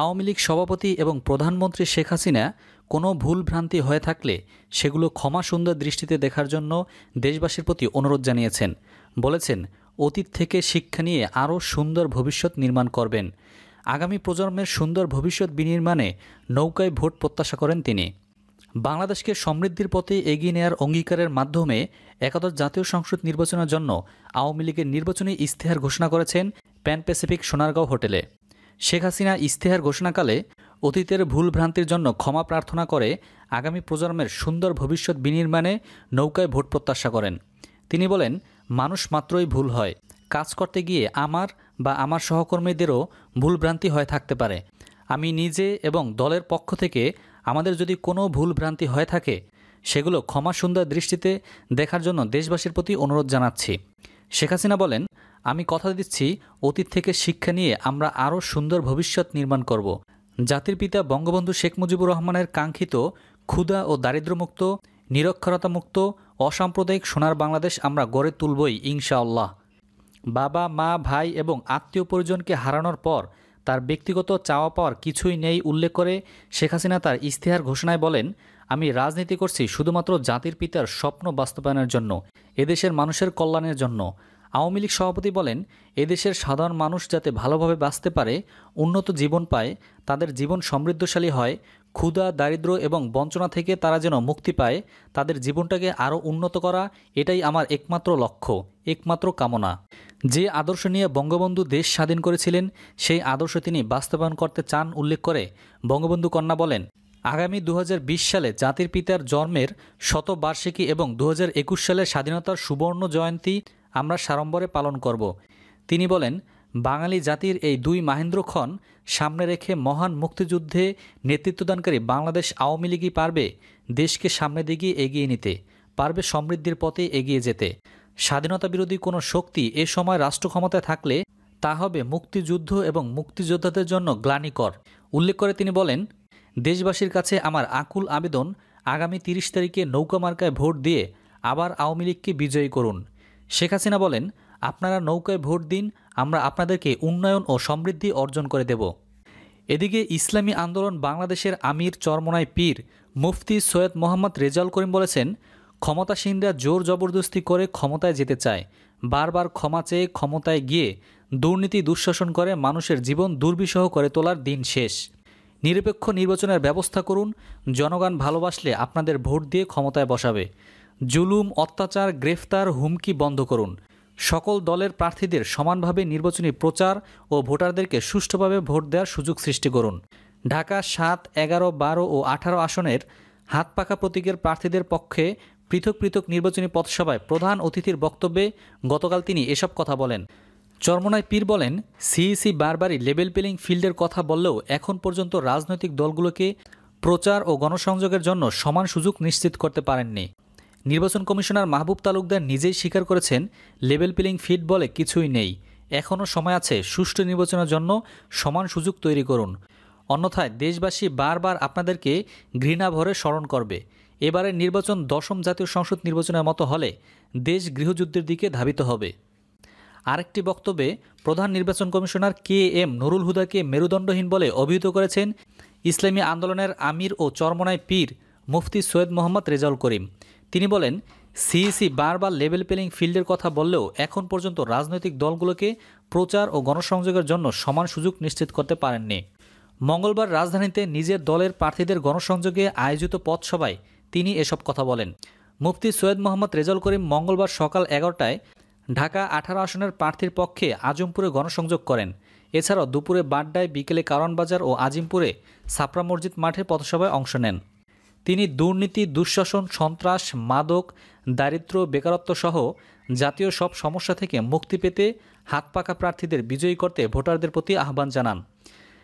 আওয়ামী লীগ সভাপতি এবং প্রধানমন্ত্রী শেখ হাসিনা কোনো ভুল ভ্রান্তি হয়ে থাকলে সেগুলো ক্ষমা সুন্দর দৃষ্টিতে দেখার জন্য দেশবাসীর প্রতি অনুরোধ জানিয়েছেন। বলেছেন, অতীত থেকে শিক্ষা নিয়ে আরও সুন্দর ভবিষ্যৎ নির্মাণ করবেন। আগামী প্রজন্মের সুন্দর ভবিষ্যৎ বিনির্মাণে নৌকায় ভোট প্রত্যাশা করেন তিনি। বাংলাদেশকে সমৃদ্ধির পথে এগিয়ে নেওয়ার অঙ্গীকারের মাধ্যমে একাদশ জাতীয় সংসদ নির্বাচনের জন্য আওয়ামী লীগের নির্বাচনী ইশতেহার ঘোষণা করেছেন প্যান প্যাসিফিক সোনারগাঁও হোটেলে। শেখ হাসিনা ইশতেহার ঘোষণাকালে অতীতের ভুল ভ্রান্তির জন্য ক্ষমা প্রার্থনা করে আগামী প্রজন্মের সুন্দর ভবিষ্যৎ বিনির্মাণে নৌকায় ভোট প্রত্যাশা করেন। তিনি বলেন, মানুষ মাত্রই ভুল হয়। কাজ করতে গিয়ে আমার বা আমার সহকর্মীদেরও ভুলভ্রান্তি হয়ে থাকতে পারে। আমি নিজে এবং দলের পক্ষ থেকে আমাদের যদি কোনো ভুল ভ্রান্তি হয়ে থাকে সেগুলো ক্ষমা সুন্দর দৃষ্টিতে দেখার জন্য দেশবাসীর প্রতি অনুরোধ জানাচ্ছি। শেখ হাসিনা বলেন, আমি কথা দিচ্ছি অতীত থেকে শিক্ষা নিয়ে আমরা আরও সুন্দর ভবিষ্যৎ নির্মাণ করব। জাতির পিতা বঙ্গবন্ধু শেখ মুজিবুর রহমানের কাঙ্ক্ষিত ক্ষুধা ও দারিদ্র্যমুক্ত, নিরক্ষরতামুক্ত, অসাম্প্রদায়িক সোনার বাংলাদেশ আমরা গড়ে তুলবই ইনশাআল্লাহ। বাবা, মা, ভাই এবং আত্মীয় পরিজনকে হারানোর পর তার ব্যক্তিগত চাওয়া পাওয়ার কিছুই নেই উল্লেখ করে শেখ হাসিনা তার ইশতেহার ঘোষণায় বলেন, আমি রাজনীতি করছি শুধুমাত্র জাতির পিতার স্বপ্ন বাস্তবায়নের জন্য, এদেশের মানুষের কল্যাণের জন্য। আওয়ামী লীগ সভাপতি বলেন, এদেশের সাধারণ মানুষ যাতে ভালোভাবে বাঁচতে পারে, উন্নত জীবন পায়, তাদের জীবন সমৃদ্ধশালী হয়, ক্ষুধা, দারিদ্র্য এবং বঞ্চনা থেকে তারা যেন মুক্তি পায়, তাদের জীবনটাকে আরও উন্নত করা, এটাই আমার একমাত্র লক্ষ্য, একমাত্র কামনা। যে আদর্শ নিয়ে বঙ্গবন্ধু দেশ স্বাধীন করেছিলেন সেই আদর্শ তিনি বাস্তবায়ন করতে চান উল্লেখ করে বঙ্গবন্ধু কন্যা বলেন, আগামী 2020 সালে জাতির পিতার জন্মের শতবার্ষিকী এবং 2021 সালের স্বাধীনতার সুবর্ণ জয়ন্তী আমরা সাড়ম্বরে পালন করব। তিনি বলেন, বাঙালি জাতির এই দুই মাহেন্দ্রক্ষণ সামনে রেখে মহান মুক্তিযুদ্ধে নেতৃত্বদানকারী বাংলাদেশ আওয়ামী লীগই পারবে দেশকে সামনের দিকে এগিয়ে নিতে, পারবে সমৃদ্ধির পথে এগিয়ে যেতে। স্বাধীনতা বিরোধী কোনো শক্তি এ সময় রাষ্ট্র ক্ষমতায় থাকলে তা হবে মুক্তিযুদ্ধ এবং মুক্তিযোদ্ধাদের জন্য গ্লানিকর। উল্লেখ করে তিনি বলেন, দেশবাসীর কাছে আমার আকুল আবেদন, আগামী 30 তারিখে নৌকা মার্কায় ভোট দিয়ে আবার আওয়ামী লীগকে বিজয়ী করুন। শেখ হাসিনা বলেন, আপনারা নৌকায় ভোট দিন, আমরা আপনাদেরকে উন্নয়ন ও সমৃদ্ধি অর্জন করে দেব। এদিকে ইসলামী আন্দোলন বাংলাদেশের আমির চরমোনাই পীর মুফতি সৈয়দ মোহাম্মদ রেজাউল করিম বলেছেন, ক্ষমতাসীনরা জোর জবরদস্তি করে ক্ষমতায় যেতে চায়, বারবার ক্ষমা চেয়ে ক্ষমতায় গিয়ে দুর্নীতি দুঃশাসন করে মানুষের জীবন দুর্বিষহ করে তোলার দিন শেষ। নিরপেক্ষ নির্বাচনের ব্যবস্থা করুন, জনগণ ভালোবাসলে আপনাদের ভোট দিয়ে ক্ষমতায় বসাবে। জুলুম, অত্যাচার, গ্রেফতার, হুমকি বন্ধ করুন। সকল দলের প্রার্থীদের সমানভাবে নির্বাচনী প্রচার ও ভোটারদেরকে সুষ্ঠুভাবে ভোট দেওয়ার সুযোগ সৃষ্টি করুন। ঢাকা 7, 11, 12 ও 18 আসনের হাতপাখা প্রতীকের প্রার্থীদের পক্ষে পৃথক পৃথক নির্বাচনী পথসভায় প্রধান অতিথির বক্তব্যে গতকাল তিনি এসব কথা বলেন। চরমোনাই পীর বলেন, সিইসি বারবারই লেভেল প্লেইং ফিল্ডের কথা বললেও এখন পর্যন্ত রাজনৈতিক দলগুলোকে প্রচার ও গণসংযোগের জন্য সমান সুযোগ নিশ্চিত করতে পারেননি। নির্বাচন কমিশনার মাহবুব তালুকদার নিজেই স্বীকার করেছেন, লেভেল প্লেইং ফিল্ড বলে কিছুই নেই, এখনও সময় আছে, সুষ্ঠু নির্বাচনের জন্য সমান সুযোগ তৈরি করুন, অন্যথায় দেশবাসী বারবার আপনাদেরকে ঘৃণা ভরে স্মরণ করবে। এবারের নির্বাচন 10ম জাতীয় সংসদ নির্বাচনের মতো হলে দেশ গৃহযুদ্ধের দিকে ধাবিত হবে। আরেকটি বক্তব্যে প্রধান নির্বাচন কমিশনার KM নুরুল হুদাকে মেরুদণ্ডহীন বলে অভিহিত করেছেন ইসলামী আন্দোলনের আমির ও চরমোনাই পীর মুফতি সৈয়দ মোহাম্মদ রেজাউল করিম। তিনি বলেন, সিইসি বারবার লেভেল প্লেইং ফিল্ডের কথা বললেও এখন পর্যন্ত রাজনৈতিক দলগুলোকে প্রচার ও গণসংযোগের জন্য সমান সুযোগ নিশ্চিত করতে পারেননি। মঙ্গলবার রাজধানীতে নিজের দলের প্রার্থীদের গণসংযোগে আয়োজিত পথসভায় তিনি এসব কথা বলেন। মুফতি সৈয়দ মোহাম্মদ রেজাউল করিম মঙ্গলবার সকাল 11টায় ঢাকা 18 আসনের প্রার্থীর পক্ষে আজমপুরে গণসংযোগ করেন। এছাড়াও দুপুরে বাড্ডায়, বিকেলে কারওয়ানবাজার ও আজিমপুরে ছাপড়া মসজিদ মাঠে পথসভায় অংশ নেন। তিনি দুর্নীতি, দুঃশাসন, সন্ত্রাস, মাদক, দারিদ্র্য, বেকারত্ব সহ জাতীয় সব সমস্যা থেকে মুক্তি পেতে হাতপাখা প্রার্থীদের বিজয়ী করতে ভোটারদের প্রতি আহ্বান জানান।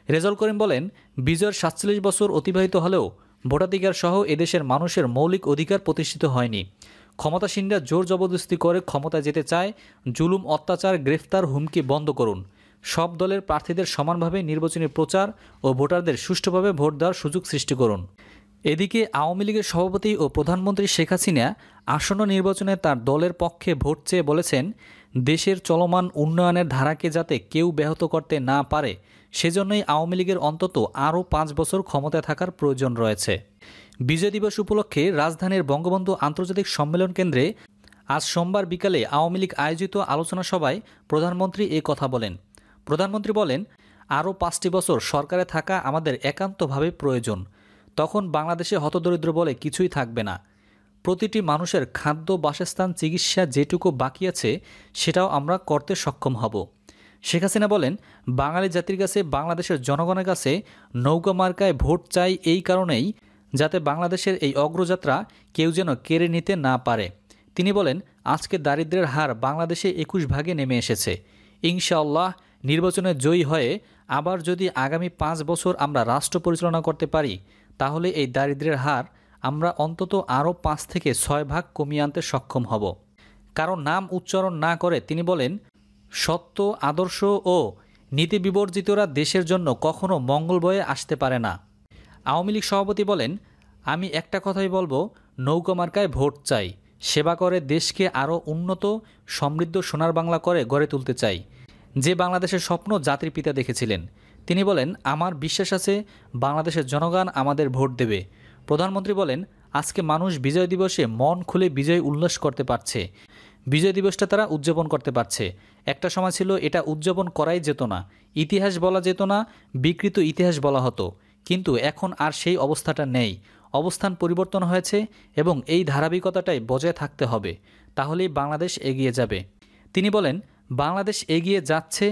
রেজাউল করিম বলেন, বিজয়ের 47 বছর অতিবাহিত হলেও ভোটাধিকার সহ এদেশের মানুষের মৌলিক অধিকার প্রতিষ্ঠিত হয়নি। ক্ষমতাসীনরা জোর জবরদস্তি করে ক্ষমতায় যেতে চায়। জুলুম, অত্যাচার, গ্রেফতার, হুমকি বন্ধ করুন। সব দলের প্রার্থীদের সমানভাবে নির্বাচনী প্রচার ও ভোটারদের সুষ্ঠুভাবে ভোট দেওয়ার সুযোগ সৃষ্টি করুন। এদিকে আওয়ামী লীগের সভাপতি ও প্রধানমন্ত্রী শেখ হাসিনা আসন্ন নির্বাচনে তার দলের পক্ষে ভোট চেয়ে বলেছেন, দেশের চলমান উন্নয়নের ধারাকে যাতে কেউ ব্যাহত করতে না পারে সেজন্যই আওয়ামী লীগের অন্তত আরও 5 বছর ক্ষমতায় থাকার প্রয়োজন রয়েছে। বিজয় দিবস উপলক্ষে রাজধানীর বঙ্গবন্ধু আন্তর্জাতিক সম্মেলন কেন্দ্রে আজ সোমবার বিকালে আওয়ামী লীগ আয়োজিত আলোচনা সভায় প্রধানমন্ত্রী এ কথা বলেন। প্রধানমন্ত্রী বলেন, আরও 5টি বছর সরকারে থাকা আমাদের একান্তভাবে প্রয়োজন। তখন বাংলাদেশে হতদরিদ্র বলে কিছুই থাকবে না। প্রতিটি মানুষের খাদ্য, বাসস্থান, চিকিৎসা যেটুকু বাকি আছে সেটাও আমরা করতে সক্ষম হব। শেখ হাসিনা বলেন, বাঙালি জাতির কাছে, বাংলাদেশের জনগণের কাছে নৌকা মার্কায় ভোট চাই এই কারণেই, যাতে বাংলাদেশের এই অগ্রযাত্রা কেউ যেন কেড়ে নিতে না পারে। তিনি বলেন, আজকে দারিদ্র্যের হার বাংলাদেশে 21 ভাগে নেমে এসেছে। ইনশাআল্লাহ নির্বাচনে জয়ী হয়ে আবার যদি আগামী 5 বছর আমরা রাষ্ট্র পরিচালনা করতে পারি, তাহলে এই দারিদ্র্যের হার আমরা অন্তত আরও 5 থেকে 6 ভাগ কমিয়ে আনতে সক্ষম হব। কারণ নাম উচ্চারণ না করে তিনি বলেন, সত্য, আদর্শ ও নীতি বিবর্জিতরা দেশের জন্য কখনো মঙ্গল বয়ে আসতে পারে না। আওয়ামী লীগ সভাপতি বলেন, আমি একটা কথাই বলবো, নৌকা মার্কায় ভোট চাই। সেবা করে দেশকে আরও উন্নত, সমৃদ্ধ, সোনার বাংলা করে গড়ে তুলতে চাই, যে বাংলাদেশের স্বপ্ন জাতির পিতা দেখেছিলেন। তিনি বলেন, আমার বিশ্বাস আছে বাংলাদেশের জনগণ আমাদের ভোট দেবে। প্রধানমন্ত্রী বলেন, আজকে মানুষ বিজয় দিবসে মন খুলে বিজয় উল্লাস করতে পারছে। বিজয় দিবসটা তারা উদযাপন করতে পারছে। একটা সময় ছিল এটা উদযাপন করাই যেত না, ইতিহাস বলা যেত না, বিকৃত ইতিহাস বলা হতো। কিন্তু এখন আর সেই অবস্থাটা নেই। অবস্থান পরিবর্তন হয়েছে এবং এই ধারাবাহিকতাটাই বজায় থাকতে হবে, তাহলেই বাংলাদেশ এগিয়ে যাবে। তিনি বলেন, বাংলাদেশ এগিয়ে যাচ্ছে,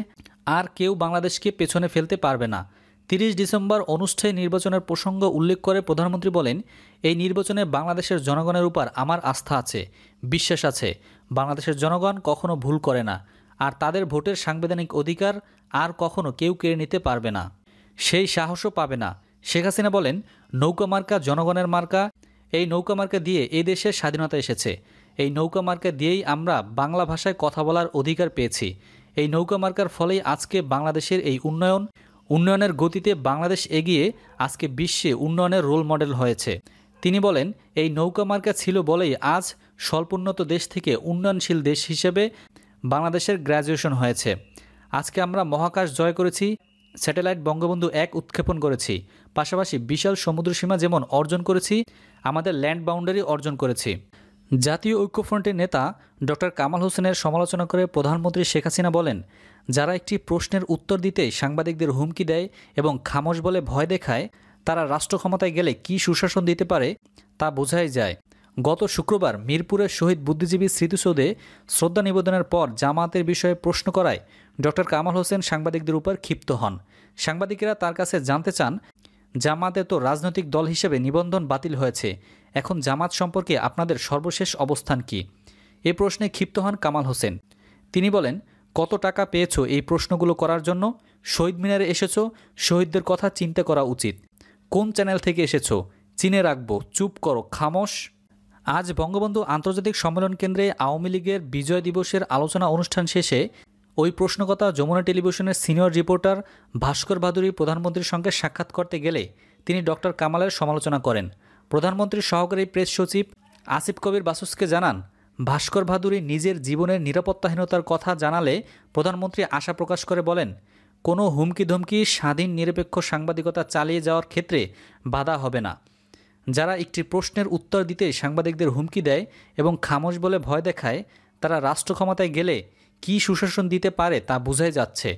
আর কেউ বাংলাদেশকে পেছনে ফেলতে পারবে না। 30 ডিসেম্বর অনুষ্ঠানে নির্বাচনের প্রসঙ্গ উল্লেখ করে প্রধানমন্ত্রী বলেন, এই নির্বাচনে বাংলাদেশের জনগণের উপর আমার আস্থা আছে, বিশ্বাস আছে। বাংলাদেশের জনগণ কখনো ভুল করে না, আর তাদের ভোটের সাংবিধানিক অধিকার আর কখনো কেউ কেড়ে নিতে পারবে না, সেই সাহসও পাবে না। শেখ হাসিনা বলেন, নৌকা মার্কা জনগণের মার্কা। এই নৌকা মার্কা দিয়ে এই দেশের স্বাধীনতা এসেছে। এই নৌকা মার্কা দিয়েই আমরা বাংলা ভাষায় কথা বলার অধিকার পেয়েছি। এই নৌকা মার্কার ফলেই আজকে বাংলাদেশের এই উন্নয়নের গতিতে বাংলাদেশ এগিয়ে আজকে বিশ্বে উন্নয়নের রোল মডেল হয়েছে। তিনি বলেন, এই নৌকা মার্কা ছিল বলেই আজ স্বল্পোন্নত দেশ থেকে উন্নয়নশীল দেশ হিসেবে বাংলাদেশের গ্র্যাজুয়েশন হয়েছে। আজকে আমরা মহাকাশ জয় করেছি, স্যাটেলাইট বঙ্গবন্ধু 1 উৎক্ষেপণ করেছি, পাশাপাশি বিশাল সমুদ্রসীমা যেমন অর্জন করেছি, আমাদের ল্যান্ড বাউন্ডারি অর্জন করেছি। জাতীয় ঐক্যফ্রন্টের নেতা ডক্টর কামাল হোসেনের সমালোচনা করে প্রধানমন্ত্রী শেখ হাসিনা বলেন, যারা একটি প্রশ্নের উত্তর দিতেই সাংবাদিকদের হুমকি দেয় এবং খামোশ বলে ভয় দেখায়, তারা রাষ্ট্র ক্ষমতায় গেলে কী সুশাসন দিতে পারে তা বোঝাই যায়। গত শুক্রবার মিরপুরের শহীদ বুদ্ধিজীবী স্মৃতিসৌধে শ্রদ্ধা নিবেদনের পর জামায়াতের বিষয়ে প্রশ্ন করায় ডক্টর কামাল হোসেন সাংবাদিকদের উপর ক্ষিপ্ত হন। সাংবাদিকেরা তার কাছে জানতে চান, জামায়াতে তো রাজনৈতিক দল হিসেবে নিবন্ধন বাতিল হয়েছে, এখন জামাত সম্পর্কে আপনাদের সর্বশেষ অবস্থান কি? এ প্রশ্নে ক্ষিপ্ত হন কামাল হোসেন। তিনি বলেন, কত টাকা পেয়েছো এই প্রশ্নগুলো করার জন্য? শহীদ মিনারে এসেছো, শহীদদের কথা চিন্তা করা উচিত। কোন চ্যানেল থেকে এসেছো? চিনে রাখবো, চুপ করো, খামোশ। আজ বঙ্গবন্ধু আন্তর্জাতিক সম্মেলন কেন্দ্রে আওয়ামী লীগের বিজয় দিবসের আলোচনা অনুষ্ঠান শেষে ওই প্রশ্নকতা যমুনা টেলিভিশনের সিনিয়র রিপোর্টার ভাস্কর ভাদুরী প্রধানমন্ত্রীর সঙ্গে সাক্ষাৎ করতে গেলে তিনি ডক্টর কামালের সমালোচনা করেন। প্রধানমন্ত্রীর সহকারী প্রেস সচিব আসিফ কবির বাসুসকে জানান, ভাস্কর ভাদুরী নিজের জীবনের নিরাপত্তাহীনতার কথা জানালে প্রধানমন্ত্রী আশা প্রকাশ করে বলেন, কোনো হুমকি ধমকি স্বাধীন নিরপেক্ষ সাংবাদিকতা চালিয়ে যাওয়ার ক্ষেত্রে বাধা হবে না। যারা একটি প্রশ্নের উত্তর দিতে সাংবাদিকদের হুমকি দেয় এবং খামোশ বলে ভয় দেখায়, তারা রাষ্ট্র ক্ষমতায় গেলে কী সুশাসন দিতে পারে তা বোঝাই যাচ্ছে।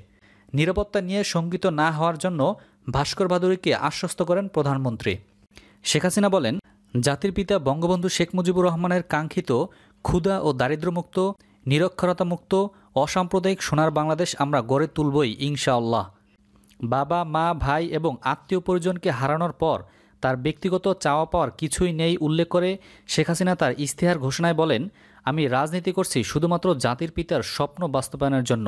নিরাপত্তা নিয়ে শঙ্কিত না হওয়ার জন্য ভাস্কর ভাদুরীকে আশ্বস্ত করেন প্রধানমন্ত্রী। শেখ হাসিনা বলেন, জাতির পিতা বঙ্গবন্ধু শেখ মুজিবুর রহমানের কাঙ্ক্ষিত ক্ষুধা ও দারিদ্র্যমুক্ত, নিরক্ষরতামুক্ত, অসাম্প্রদায়িক সোনার বাংলাদেশ আমরা গড়ে তুলবই ইনশাআল্লাহ। বাবা, মা, ভাই এবং আত্মীয় পরিজনকে হারানোর পর তার ব্যক্তিগত চাওয়া পাওয়ার কিছুই নেই উল্লেখ করে শেখ হাসিনা তার ইস্তেহার ঘোষণায় বলেন, আমি রাজনীতি করছি শুধুমাত্র জাতির পিতার স্বপ্ন বাস্তবায়নের জন্য,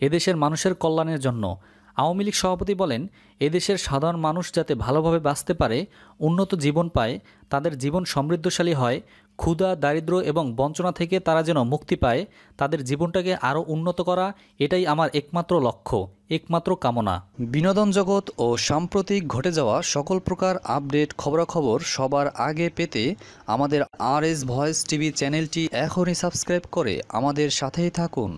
এদেশের মানুষের কল্যাণের জন্য। আওয়ামী লীগ সভাপতি বলেন, এদেশের সাধারণ মানুষ যাতে ভালোভাবে বাঁচতে পারে, উন্নত জীবন পায়, তাদের জীবন সমৃদ্ধশালী হয়, ক্ষুধা, দারিদ্র্য এবং বঞ্চনা থেকে তারা যেন মুক্তি পায়, তাদের জীবনটাকে আরও উন্নত করা, এটাই আমার একমাত্র লক্ষ্য, একমাত্র কামনা। বিনোদন জগৎ ও সাম্প্রতিক ঘটে যাওয়া সকল প্রকার আপডেট খবরাখবর সবার আগে পেতে আমাদের RS ভয়েস টিভি চ্যানেলটি এখনই সাবস্ক্রাইব করে আমাদের সাথেই থাকুন।